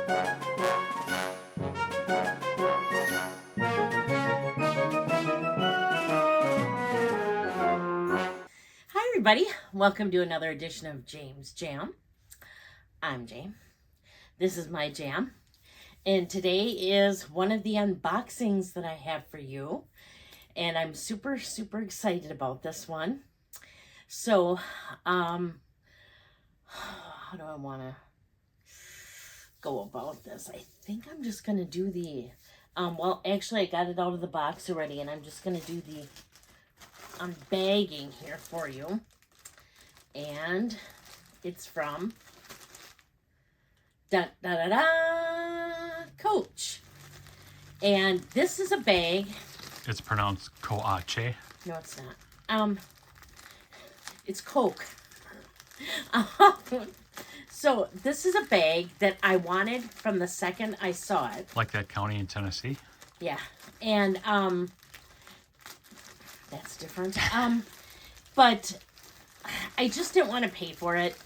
Hi everybody, welcome to another edition of James Jam. I'm Jame. This is my jam. And today is one of the unboxings that I have for you. And I'm super excited about this one. So, how do I want to go about this? I think I'm just going to do the, well, actually I got it out of the box already, and I'm just going to do the unbagging here for you. And it's from Coach. And this is a bag. It's pronounced coache. No, it's not. It's Coke. So this is a bag that I wanted from the second I saw it. Like that county in Tennessee? Yeah. And that's different. But I just didn't want to pay for it.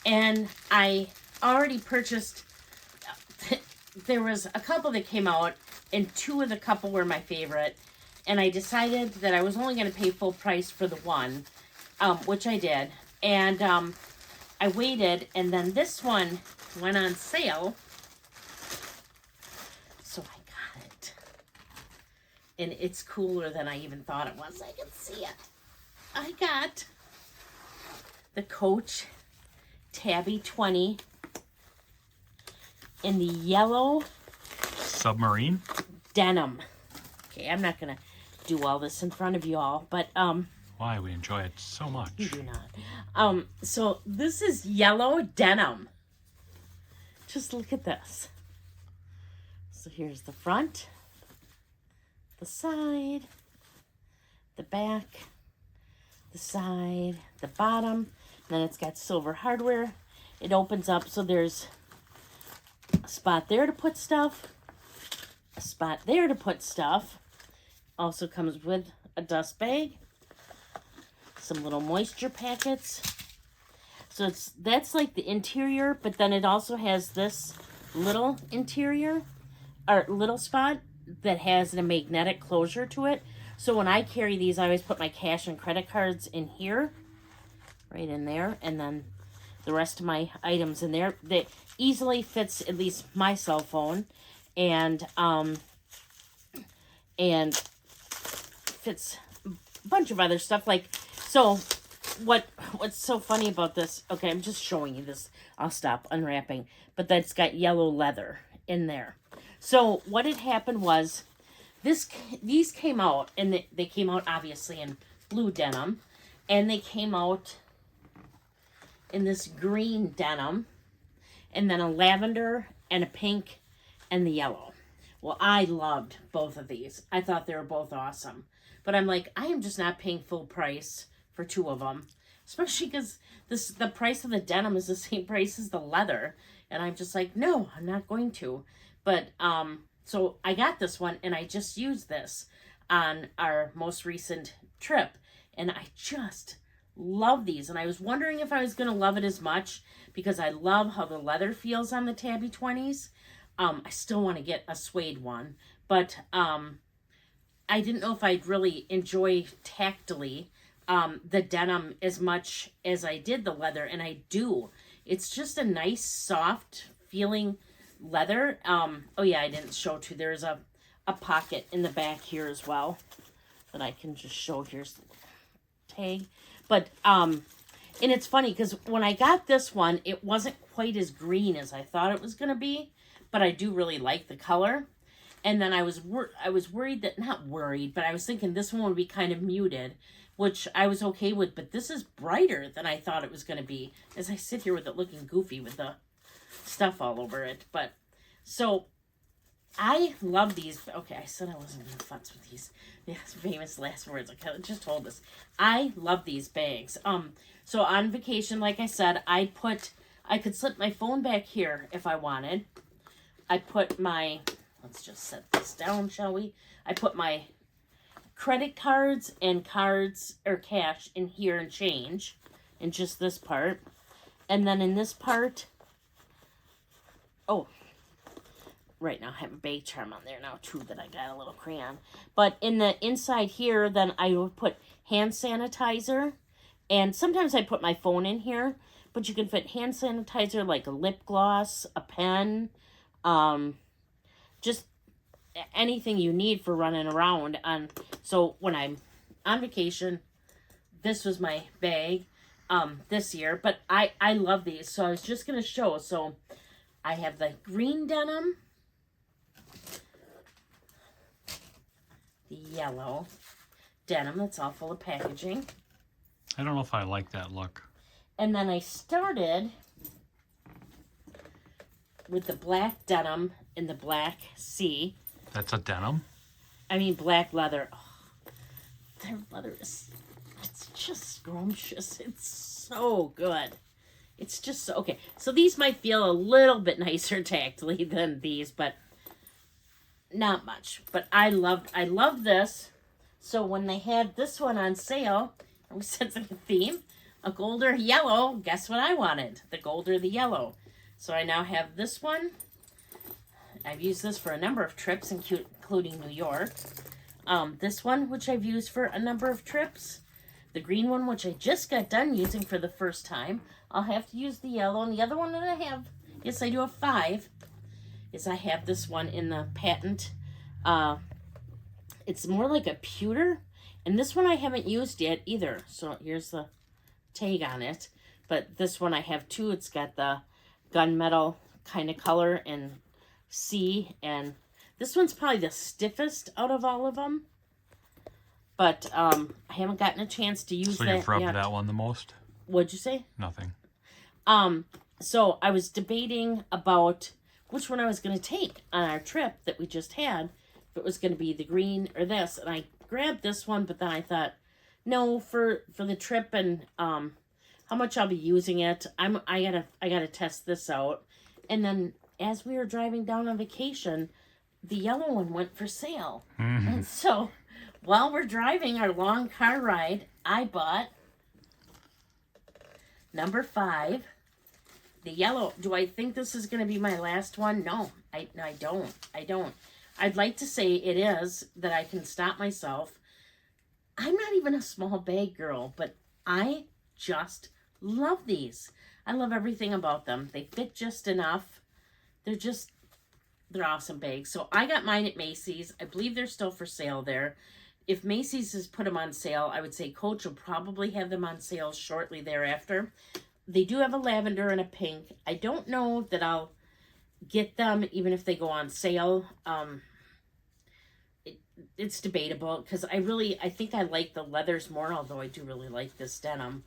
And I already purchased, there was a couple that came out, and two of the couple were my favorite. And I decided that I was only going to pay full price for the one, which I did. And I waited, and then this one went on sale. So I got it. And it's cooler than I even thought it was. I can see it. I got the Coach Tabby 20 in the yellow Submarine? denim. Okay, I'm not going to do all this in front of you all, but Why? We enjoy it so much. you do not. So this is yellow denim. Just look at this. So here's the front, the side, the back, the side, the bottom. Then it's got silver hardware. It opens up, so there's a spot there to put stuff, a spot there to put stuff. Also comes with a dust bag, some little moisture packets. So that's like the interior, but then it also has this little interior, or little spot that has a magnetic closure to it. So when I carry these, I always put my cash and credit cards in here, right in there, and then the rest of my items in there. That easily fits at least my cell phone, and fits a bunch of other stuff. Like, so what's so funny about this? Okay, I'm just showing you this. I'll stop unwrapping, but that's got yellow leather in there. So what had happened was, these came out, and they came out obviously in blue denim, and they came out in this green denim, and then a lavender and a pink and the yellow. Well, I loved both of these. I thought they were both awesome. But I'm like, I am just not paying full price for two of them, especially because the price of the denim is the same price as the leather. And I'm just like, no, I'm not going to. But so I got this one, and I just used this on our most recent trip, and I just love these. And I was wondering if I was going to love it as much, because I love how the leather feels on the Tabby 20s. I still want to get a suede one, but I didn't know if I'd really enjoy tactily the denim as much as I did the leather, and I do. It's just a nice, soft feeling leather. Oh yeah, I didn't show too. There's a pocket in the back here as well that I can just show. Here's the tag. But and it's funny because when I got this one, it wasn't quite as green as I thought it was going to be, but I do really like the color. And then I was worried that, not worried, but I was thinking this one would be kind of muted, which I was okay with, but this is brighter than I thought it was going to be, as I sit here with it looking goofy with the stuff all over it. But so I love these. Okay, I said I wasn't going to futz with these. Yes, famous last words. I just told this. I love these bags. So on vacation, like I said, I could slip my phone back here if I wanted. I put my, let's just set this down, shall we? I put my credit cards and cards or cash in here and change in just this part. And then in this part, oh, right now I have a bag charm on there now too that I got a little crayon. But in the inside here, then I would put hand sanitizer. And sometimes I put my phone in here. But you can fit hand sanitizer, like a lip gloss, a pen, just anything you need for running around. So when I'm on vacation, this was my bag this year. But I love these, so I was just going to show. So I have the green denim, the yellow denim that's all full of packaging. I don't know if I like that look. And then I started with the black denim in the black sea. That's a denim? I mean, black leather. Oh, their leather is, it's just scrumptious. It's so good. It's just so, okay. So these might feel a little bit nicer tactily than these, but not much. But I love this. So when they had this one on sale, we said like a theme, a gold or yellow, guess what I wanted? The gold or the yellow. So I now have this one. I've used this for a number of trips, including New York. This one, which I've used for a number of trips. The green one, which I just got done using for the first time. I'll have to use the yellow. And the other one that I have, yes, I do have 5, is I have this one in the patent. It's more like a pewter. And this one I haven't used yet either. So here's the tag on it. But this one I have too. It's got the gunmetal kind of color and sea. And this one's probably the stiffest out of all of them. But I haven't gotten a chance to use that yet. So you've rubbed that one the most? What'd you say? Nothing. So I was debating about which one I was going to take on our trip that we just had. If it was going to be the green or this. And I grabbed this one, but then I thought, no, for the trip and how much I'll be using it, I gotta test this out. And then as we were driving down on vacation, the yellow one went for sale. Mm-hmm. And so while we're driving our long car ride, I bought number 5, the yellow. Do I think this is going to be my last one? No, I don't. I'd like to say it is, that I can stop myself. I'm not even a small bag girl, but I just love these. I love everything about them. They fit just enough. They're awesome bags. So I got mine at Macy's. I believe they're still for sale there. If Macy's has put them on sale, I would say Coach will probably have them on sale shortly thereafter. They do have a lavender and a pink. I don't know that I'll get them even if they go on sale. It's debatable because I think I like the leathers more, although I do really like this denim.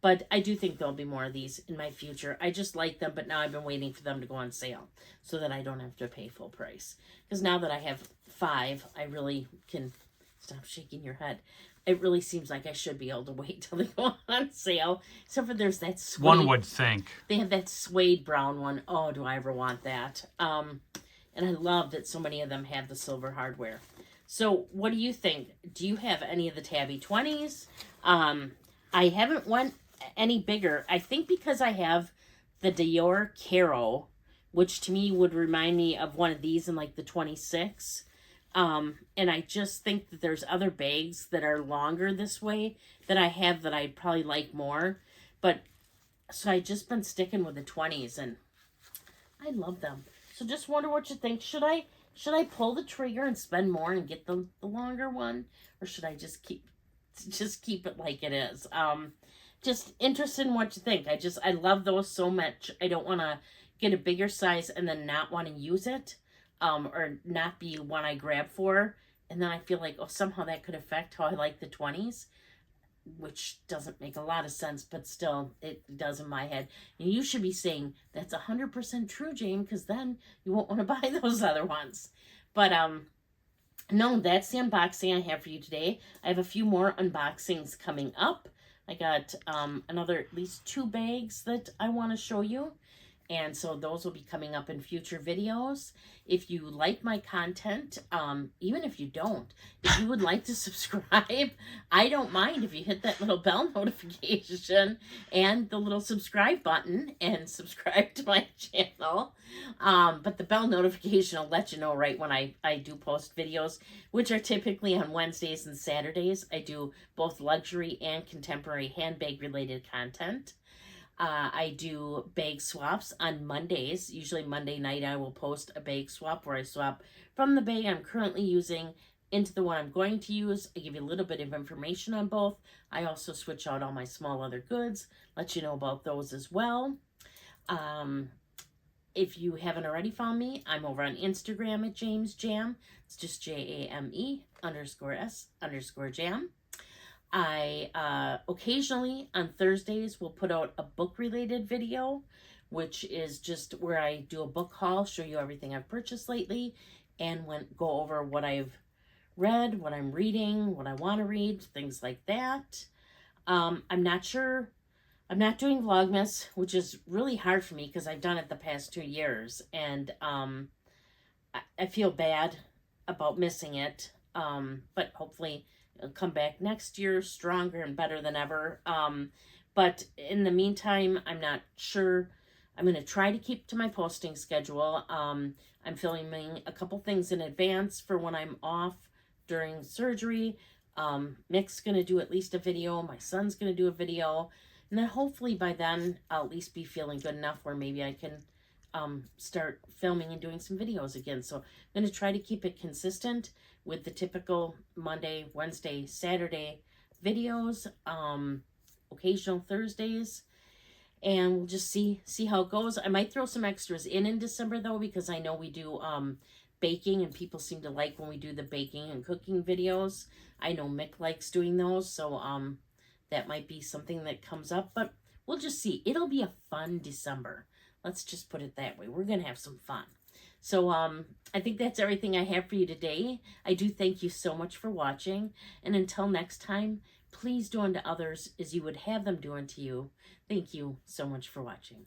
But I do think there'll be more of these in my future. I just like them, but now I've been waiting for them to go on sale so that I don't have to pay full price. Because now that I have 5, I really can, stop shaking your head. It really seems like I should be able to wait till they go on sale. Except for there's that suede. One would think. They have that suede brown one. Oh, do I ever want that? And I love that so many of them have the silver hardware. So what do you think? Do you have any of the Tabby 20s? I haven't went any bigger. I think because I have the Dior Caro, which to me would remind me of one of these in like the 26. And I just think that there's other bags that are longer this way that I have that I'd probably like more. But so I just been sticking with the 20s and I love them. So just wonder what you think. Should I pull the trigger and spend more and get the longer one? Or should I just keep it like it is? Just interested in what you think. I love those so much. I don't want to get a bigger size and then not want to use it. Or not be one I grab for. And then I feel like, oh, somehow that could affect how I like the 20s. Which doesn't make a lot of sense, but still, it does in my head. And you should be saying, that's 100% true, Jame, because then you won't want to buy those other ones. But, no, that's the unboxing I have for you today. I have a few more unboxings coming up. I got another, at least 2 bags that I want to show you. And so those will be coming up in future videos. If you like my content, even if you don't, if you would like to subscribe, I don't mind if you hit that little bell notification and the little subscribe button and subscribe to my channel. But the bell notification will let you know right when I do post videos, which are typically on Wednesdays and Saturdays. I do both luxury and contemporary handbag related content. I do bag swaps on Mondays. Usually Monday night I will post a bag swap where I swap from the bag I'm currently using into the one I'm going to use. I give you a little bit of information on both. I also switch out all my small leather goods, let you know about those as well. If you haven't already found me, I'm over on Instagram at James Jam. It's just JAME_S_Jam. I occasionally on Thursdays will put out a book related video, which is just where I do a book haul, show you everything I've purchased lately, and go over what I've read, what I'm reading, what I want to read, things like that. I'm not sure. I'm not doing Vlogmas, which is really hard for me because I've done it the past 2 years, and I feel bad about missing it. But hopefully it'll come back next year stronger and better than ever. But in the meantime, I'm not sure. I'm going to try to keep to my posting schedule. I'm filming a couple things in advance for when I'm off during surgery. Mick's going to do at least a video. My son's going to do a video. And then hopefully by then, I'll at least be feeling good enough where maybe I can start filming and doing some videos again. So I'm going to try to keep it consistent with the typical Monday, Wednesday, Saturday videos, occasional Thursdays, and we'll just see how it goes. I might throw some extras in December though, because I know we do baking, and people seem to like when we do the baking and cooking videos. I know Mick likes doing those, so that might be something that comes up, but we'll just see. It'll be a fun December. Let's just put it that way. We're going to have some fun. So I think that's everything I have for you today. I do thank you so much for watching. And until next time, please do unto others as you would have them do unto you. Thank you so much for watching.